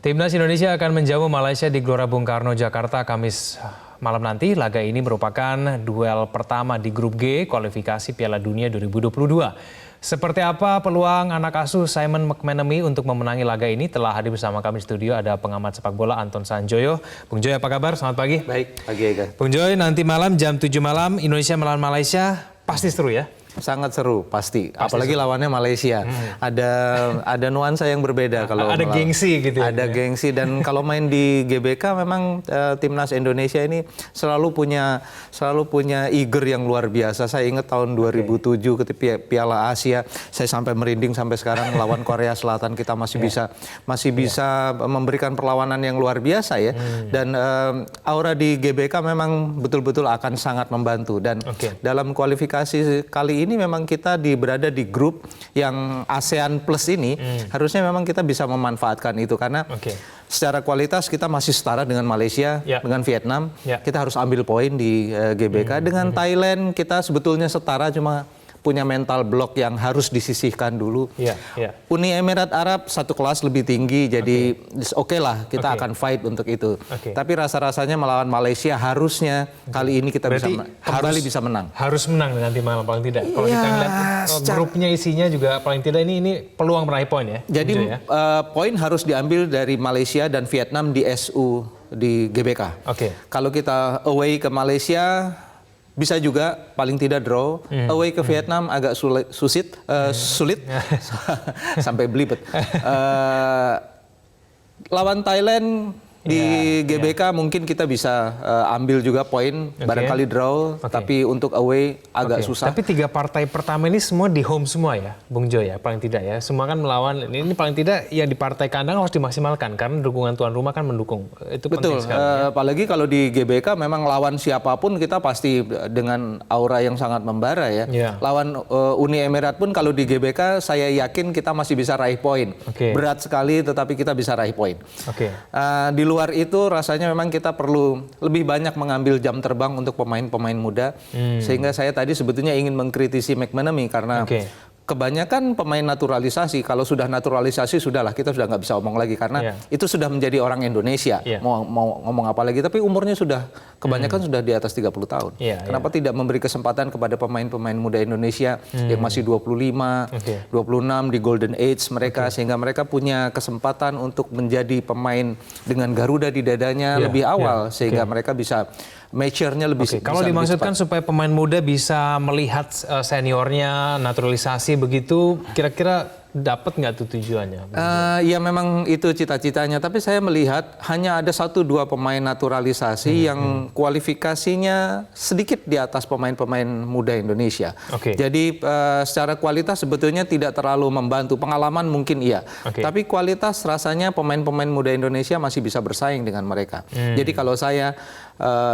Timnas Indonesia akan menjamu Malaysia di Gelora Bung Karno, Jakarta, Kamis malam nanti. Laga ini merupakan duel pertama di Grup G kualifikasi Piala Dunia 2022. Seperti apa peluang anak asuh Simon McManamy untuk memenangi laga ini? Telah hadir bersama kami di studio ada pengamat sepak bola Anton Sanjoyo. Bung Joy, apa kabar? Selamat pagi. Baik, pagi Ega. Bung Joy, nanti malam jam 7 malam Indonesia melawan Malaysia, pasti seru ya? Sangat seru, pasti. Apalagi seru. Lawannya Malaysia. Ada nuansa yang berbeda kalau ada gengsi gitu ya. Ada gengsi, dan kalau main di GBK memang timnas Indonesia ini selalu punya eager yang luar biasa. Saya ingat tahun 2007 ketika Piala Asia, saya sampai merinding sampai sekarang lawan Korea Selatan kita masih bisa memberikan perlawanan yang luar biasa ya. Dan aura di GBK memang betul-betul akan sangat membantu, dan dalam kualifikasi kali ini memang kita berada di grup yang ASEAN Plus ini, harusnya memang kita bisa memanfaatkan itu karena secara kualitas kita masih setara dengan Malaysia, dengan Vietnam. Kita harus ambil poin di GBK. Dengan Thailand kita sebetulnya setara, cuma punya mental block yang harus disisihkan dulu. Uni Emirat Arab satu kelas lebih tinggi, jadi oke lah kita akan fight untuk itu. Tapi rasa-rasanya melawan Malaysia harusnya kali ini kita bisa menang. Harus menang nanti malam paling tidak. Kalau kita lihat grupnya isinya juga paling tidak ini peluang meraih poin ya. Jadi poin harus diambil dari Malaysia dan Vietnam di SU di GBK. Kalau kita away ke Malaysia bisa juga paling tidak draw, away ke Vietnam agak sulit, sampai belibet. Lawan Thailand di GBK mungkin kita bisa ambil juga poin, barangkali draw, tapi untuk away agak susah. Tapi 3 partai pertama ini semua di home semua ya, Bung Joy ya, paling tidak ya. Semua kan melawan, ini paling tidak ya di partai kandang harus dimaksimalkan, karena dukungan tuan rumah kan mendukung. Itu betul, penting sekali, ya? Apalagi kalau di GBK memang lawan siapapun kita pasti dengan aura yang sangat membara ya. Lawan Uni Emirat pun kalau di GBK saya yakin kita masih bisa raih poin. Berat sekali tetapi kita bisa raih poin. Di luar itu rasanya memang kita perlu lebih banyak mengambil jam terbang untuk pemain-pemain muda, sehingga saya tadi sebetulnya ingin mengkritisi McManamy karena kebanyakan pemain naturalisasi. Kalau sudah naturalisasi sudahlah, kita sudah nggak bisa omong lagi karena itu sudah menjadi orang Indonesia. Mau ngomong apa lagi, tapi umurnya sudah kebanyakan sudah di atas 30 tahun. Kenapa tidak memberi kesempatan kepada pemain-pemain muda Indonesia yang masih 25, 26 di golden age mereka, sehingga mereka punya kesempatan untuk menjadi pemain dengan Garuda di dadanya lebih awal, sehingga mereka bisa mature-nya lebih Kalau dimaksudkan supaya pemain muda bisa melihat seniornya, naturalisasi begitu, kira-kira dapat nggak tuh tujuannya? Ya memang itu cita-citanya, tapi saya melihat hanya ada 1-2 pemain naturalisasi yang kualifikasinya sedikit di atas pemain-pemain muda Indonesia. Jadi secara kualitas sebetulnya tidak terlalu membantu. Pengalaman mungkin iya, tapi kualitas rasanya pemain-pemain muda Indonesia masih bisa bersaing dengan mereka. Jadi kalau saya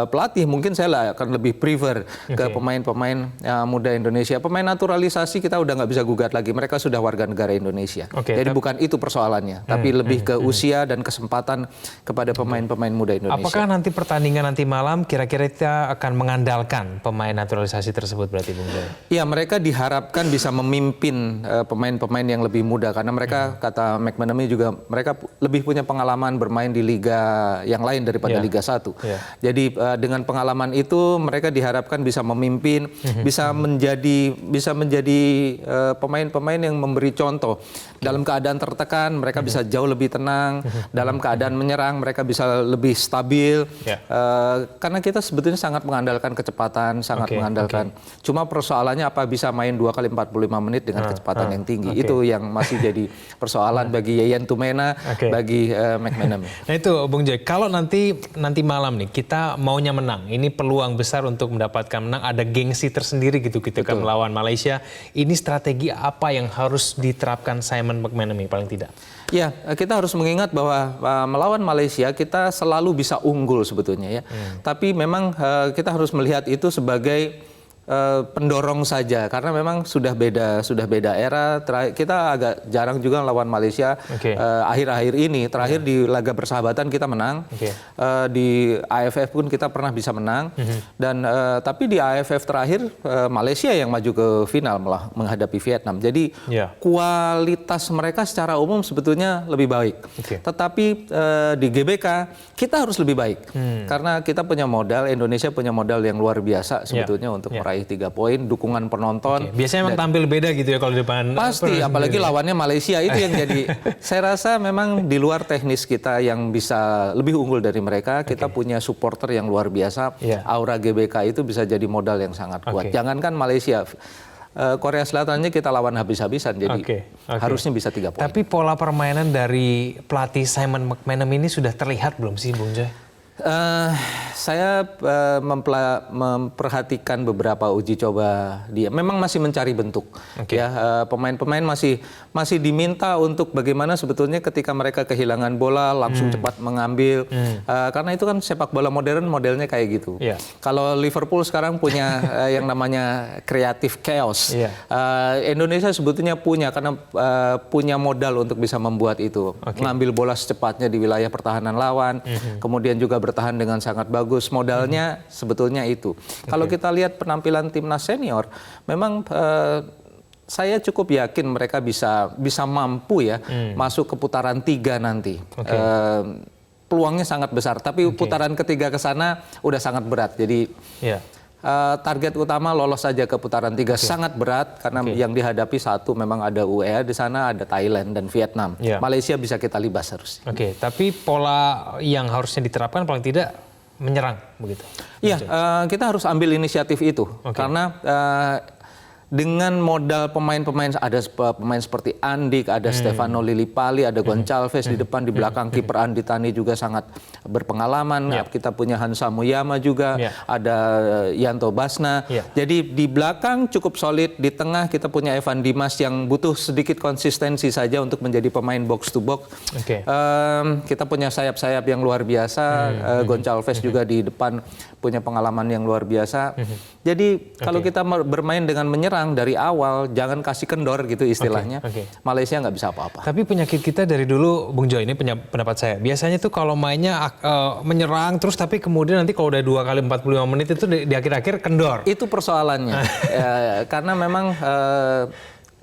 pelatih, mungkin saya akan lebih prefer ke pemain-pemain muda Indonesia. Pemain naturalisasi kita udah nggak bisa gugat lagi, mereka sudah warga negara Indonesia. Jadi bukan itu persoalannya, tapi lebih ke usia dan kesempatan kepada pemain-pemain muda Indonesia. Apakah nanti pertandingan nanti malam kira-kira kita akan mengandalkan pemain naturalisasi tersebut berarti, Bung Joy? Iya, mereka diharapkan bisa memimpin pemain-pemain yang lebih muda karena mereka kata McManamy juga mereka lebih punya pengalaman bermain di liga yang lain daripada Liga 1. Jadi dengan pengalaman itu mereka diharapkan bisa memimpin, bisa menjadi pemain-pemain yang memberi contoh. Dalam keadaan tertekan mereka bisa jauh lebih tenang, dalam keadaan menyerang mereka bisa lebih stabil. Karena kita sebetulnya sangat mengandalkan kecepatan, sangat mengandalkan. Cuma persoalannya apa bisa main 2 kali 45 menit dengan kecepatan yang tinggi. Itu yang masih jadi persoalan bagi Yayan Tumena, bagi McManamy. Nah itu Bung Joy, kalau nanti malam nih kita maunya menang, ini peluang besar untuk mendapatkan menang, ada gengsi tersendiri gitu kita melawan Malaysia. Ini strategi apa yang harus diterapkan Simon McManamy paling tidak? Ya, kita harus mengingat bahwa melawan Malaysia kita selalu bisa unggul sebetulnya ya. Tapi memang kita harus melihat itu sebagai pendorong saja karena memang sudah beda era. Kita agak jarang juga lawan Malaysia akhir-akhir ini. Terakhir di laga persahabatan kita menang, di AFF pun kita pernah bisa menang, dan tapi di AFF terakhir Malaysia yang maju ke final malah menghadapi Vietnam. Jadi kualitas mereka secara umum sebetulnya lebih baik. Tetapi di GBK kita harus lebih baik karena kita punya modal, Indonesia punya modal yang luar biasa sebetulnya untuk meraih 3 poin, dukungan penonton. Biasanya emang tampil beda gitu ya kalau di depan. Pasti, apalagi lawannya Malaysia itu yang jadi. Saya rasa memang di luar teknis kita yang bisa lebih unggul dari mereka, kita punya supporter yang luar biasa. Aura GBK itu bisa jadi modal yang sangat kuat. Jangankan Malaysia, Korea Selatannya kita lawan habis-habisan, jadi harusnya bisa 3 poin. Tapi pola permainan dari pelatih Simon McManamy ini sudah terlihat belum sih, Bung Joy? Saya memperhatikan beberapa uji coba dia. Memang masih mencari bentuk. Ya, pemain-pemain masih diminta untuk bagaimana sebetulnya ketika mereka kehilangan bola langsung cepat mengambil. Karena itu kan sepak bola modern modelnya kayak gitu. Kalau Liverpool sekarang punya yang namanya creative chaos. Indonesia sebetulnya punya karena punya modal untuk bisa membuat itu. Mengambil bola secepatnya di wilayah pertahanan lawan. Kemudian juga bertahan dengan sangat bagus. Modalnya sebetulnya itu. Kalau kita lihat penampilan timnas senior, memang saya cukup yakin mereka bisa mampu ya masuk ke putaran 3 nanti. Peluangnya sangat besar. Tapi putaran ketiga ke sana udah sangat berat. Jadi target utama lolos saja ke putaran 3 sangat berat karena yang dihadapi satu memang ada UEA di sana, ada Thailand dan Vietnam. Malaysia bisa kita libas harus. Tapi pola yang harusnya diterapkan paling tidak menyerang begitu. Iya, kita harus ambil inisiatif itu karena dengan modal pemain-pemain, ada pemain seperti Andik, ada Stefano Lillipali, ada Goncalves di depan, di belakang kiper Andi Tani juga sangat berpengalaman. Kita punya Hansa Muyama juga, ada Yanto Basna. Jadi di belakang cukup solid, di tengah kita punya Evan Dimas yang butuh sedikit konsistensi saja untuk menjadi pemain box to box. Kita punya sayap-sayap yang luar biasa, Goncalves juga di depan punya pengalaman yang luar biasa. Jadi kalau kita bermain dengan menyerang dari awal, jangan kasih kendor gitu istilahnya. Malaysia nggak bisa apa-apa. Tapi penyakit kita dari dulu, Bung Joy, ini pendapat saya. Biasanya tuh kalau mainnya menyerang terus, tapi kemudian nanti kalau udah 2 kali 45 menit itu di akhir-akhir kendor. Itu persoalannya. Karena memang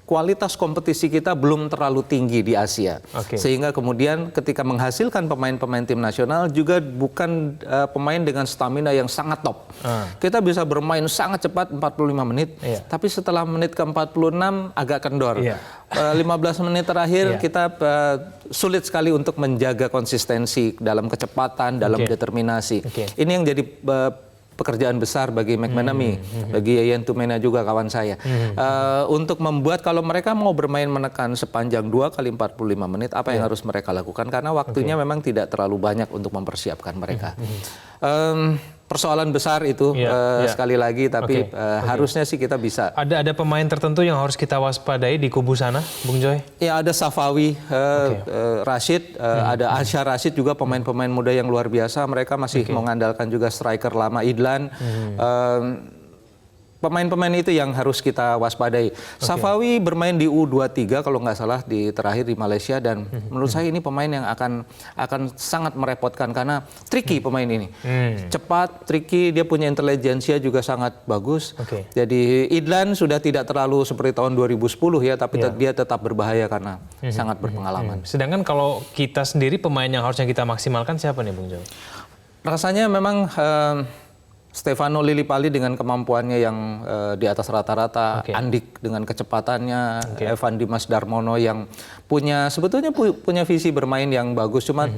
kualitas kompetisi kita belum terlalu tinggi di Asia. Sehingga kemudian ketika menghasilkan pemain-pemain tim nasional juga bukan pemain dengan stamina yang sangat top. Kita bisa bermain sangat cepat 45 menit, tapi setelah menit ke-46 agak kendor. 15 menit terakhir kita sulit sekali untuk menjaga konsistensi dalam kecepatan, dalam determinasi. Ini yang jadi pekerjaan besar bagi McManamy, bagi Yayan Tumena juga kawan saya. Untuk membuat kalau mereka mau bermain menekan sepanjang 2 kali 45 menit, apa yang harus mereka lakukan? Karena waktunya memang tidak terlalu banyak untuk mempersiapkan mereka. Persoalan besar itu sekali lagi, tapi harusnya sih kita bisa. Ada pemain tertentu yang harus kita waspadai di kubu sana, Bung Joy? Ya, ada Safawi, Rashid, ada Asyar Rashid juga, pemain-pemain muda yang luar biasa. Mereka masih mengandalkan juga striker lama Idlan. Pemain-pemain itu yang harus kita waspadai. Safawi bermain di U23 kalau nggak salah di terakhir di Malaysia, dan menurut saya ini pemain yang akan sangat merepotkan karena tricky pemain ini. Cepat, tricky, dia punya intelijensia juga sangat bagus. Jadi Idlan sudah tidak terlalu seperti tahun 2010 ya, tapi dia tetap berbahaya karena sangat berpengalaman. Sedangkan kalau kita sendiri pemain yang harusnya kita maksimalkan siapa nih, Bung Joy? Rasanya memang Stefano Lillipali dengan kemampuannya yang di atas rata-rata, Andik dengan kecepatannya, Evan Dimas Darmono yang sebetulnya punya visi bermain yang bagus, cuma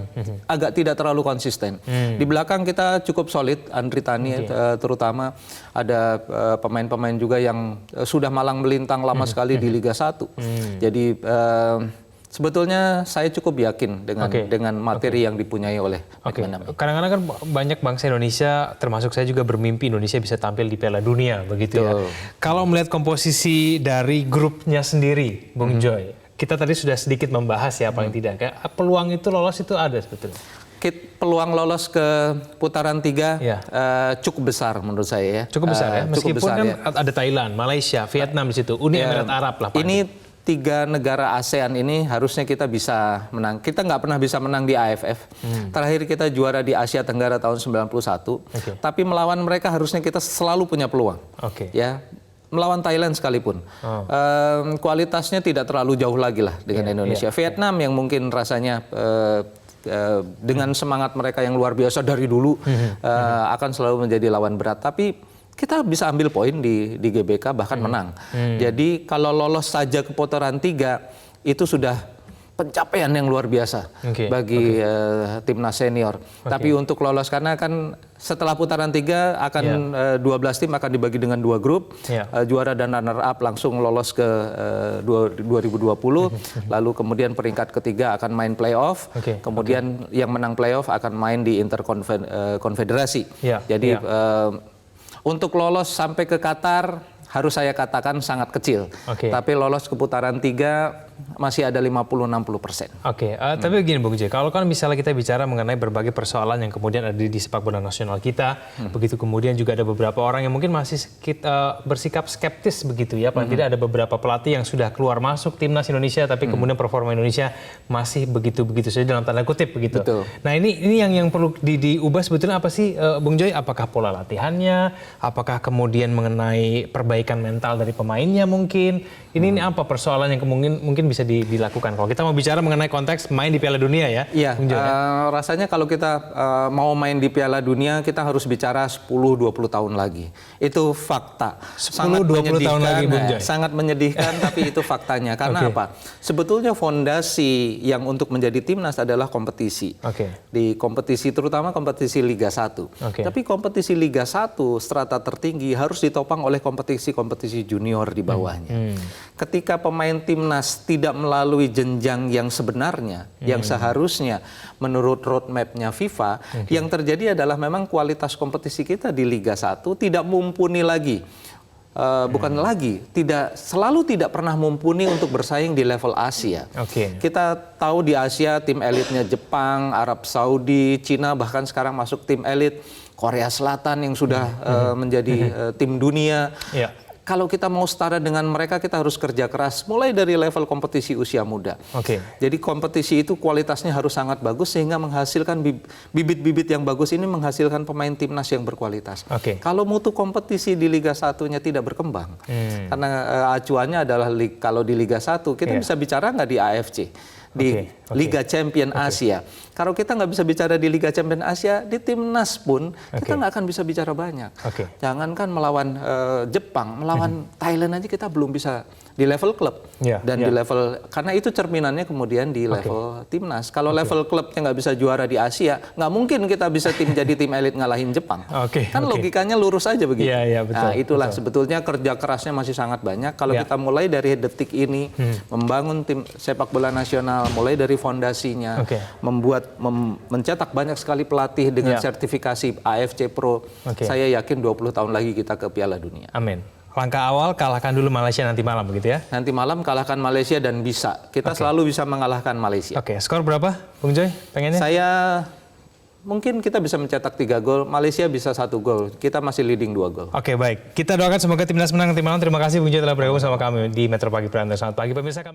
agak tidak terlalu konsisten. Di belakang kita cukup solid, Andri Tani terutama, ada pemain-pemain juga yang sudah malang melintang lama sekali di Liga 1. Jadi sebetulnya saya cukup yakin dengan materi yang dipunyai oleh McManamy. Kadang-kadang kan banyak bangsa Indonesia, termasuk saya juga bermimpi Indonesia bisa tampil di Piala Dunia, begitu ya. Kalau melihat komposisi dari grupnya sendiri, Bung Joy, kita tadi sudah sedikit membahas ya paling tidak, peluang itu lolos itu ada sebetulnya. peluang lolos ke putaran 3 Ya. cukup besar menurut saya ya. Cukup besar ya, Cukup meskipun besar, kan ya. ada Thailand, Malaysia, Vietnam di situ, Uni Emirat Arab lah. Pak. Ini 3 negara ASEAN ini harusnya kita bisa menang. Kita nggak pernah bisa menang di AFF. Terakhir kita juara di Asia Tenggara tahun 91. Tapi melawan mereka harusnya kita selalu punya peluang. Ya, melawan Thailand sekalipun. Kualitasnya tidak terlalu jauh lagi lah dengan Indonesia. Vietnam yang mungkin rasanya dengan semangat mereka yang luar biasa dari dulu akan selalu menjadi lawan berat. Tapi kita bisa ambil poin di GBK bahkan menang. Jadi kalau lolos saja ke putaran 3 itu sudah pencapaian yang luar biasa bagi timnas senior. Tapi untuk lolos karena kan setelah putaran 3 akan 12 tim akan dibagi dengan 2 grup. Juara dan runner up langsung lolos ke 2020. Lalu kemudian peringkat ketiga akan main playoff. Kemudian yang menang playoff akan main di interkonfederasi. Jadi untuk lolos sampai ke Qatar harus saya katakan sangat kecil. Tapi lolos ke putaran 3 masih ada 50-60%. Tapi begini Bung Joy, kalau kan misalnya kita bicara mengenai berbagai persoalan yang kemudian ada di sepak bola nasional kita, begitu kemudian juga ada beberapa orang yang mungkin masih bersikap skeptis begitu ya, paling tidak ada beberapa pelatih yang sudah keluar masuk timnas Indonesia, tapi kemudian performa Indonesia masih begitu-begitu saja dalam tanda kutip begitu. Nah ini yang perlu diubah sebetulnya apa sih Bung Joy? Apakah pola latihannya? Apakah kemudian mengenai perbaikan mental dari pemainnya mungkin? Ini apa persoalan yang mungkin bisa dilakukan kalau kita mau bicara mengenai konteks main di Piala Dunia ya? Iya, rasanya kalau kita mau main di Piala Dunia kita harus bicara 10-20 tahun lagi. Itu fakta. 10-20 tahun lagi Bung Joy. Sangat menyedihkan tapi itu faktanya. Karena apa? Sebetulnya fondasi yang untuk menjadi timnas adalah kompetisi. Di kompetisi terutama kompetisi Liga 1. Tapi kompetisi Liga 1 strata tertinggi harus ditopang oleh kompetisi-kompetisi junior di bawahnya. Ketika pemain timnas tidak melalui jenjang yang sebenarnya, yang seharusnya menurut roadmap-nya FIFA, yang terjadi adalah memang kualitas kompetisi kita di Liga 1 tidak mumpuni lagi. Selalu tidak pernah mumpuni untuk bersaing di level Asia. Kita tahu di Asia tim elitnya Jepang, Arab Saudi, Cina, bahkan sekarang masuk tim elit Korea Selatan yang sudah menjadi tim dunia. Kalau kita mau setara dengan mereka, kita harus kerja keras mulai dari level kompetisi usia muda. Jadi kompetisi itu kualitasnya harus sangat bagus sehingga menghasilkan bibit-bibit yang bagus ini menghasilkan pemain timnas yang berkualitas. Kalau mutu kompetisi di Liga 1-nya tidak berkembang, karena acuannya adalah kalau di Liga 1 kita bisa bicara nggak di AFC? Di Liga Champion Asia. Kalau kita nggak bisa bicara di Liga Champion Asia, di timnas pun kita nggak akan bisa bicara banyak. Jangankan melawan Jepang, melawan Thailand aja kita belum bisa di level klub dan di level karena itu cerminannya kemudian di level timnas. Kalau level klubnya nggak bisa juara di Asia, nggak mungkin kita bisa jadi tim elit ngalahin Jepang. Kan logikanya lurus aja begitu. Nah itulah sebetulnya kerja kerasnya masih sangat banyak. Kalau kita mulai dari detik ini membangun tim sepak bola nasional, mulai dari fondasinya, mencetak banyak sekali pelatih dengan sertifikasi AFC Pro. Saya yakin 20 tahun lagi kita ke Piala Dunia. Amin. Langkah awal kalahkan dulu Malaysia nanti malam begitu ya? Nanti malam kalahkan Malaysia dan bisa. Kita selalu bisa mengalahkan Malaysia. Skor berapa Bung Joy pengennya? Saya mungkin kita bisa mencetak 3 gol, Malaysia bisa 1 gol. Kita masih leading 2 gol. Baik. Kita doakan semoga timnas menang nanti malam. Terima kasih Bung Joy telah bergabung sama kami di Metro Pagi Prime. Selamat pagi pemirsa.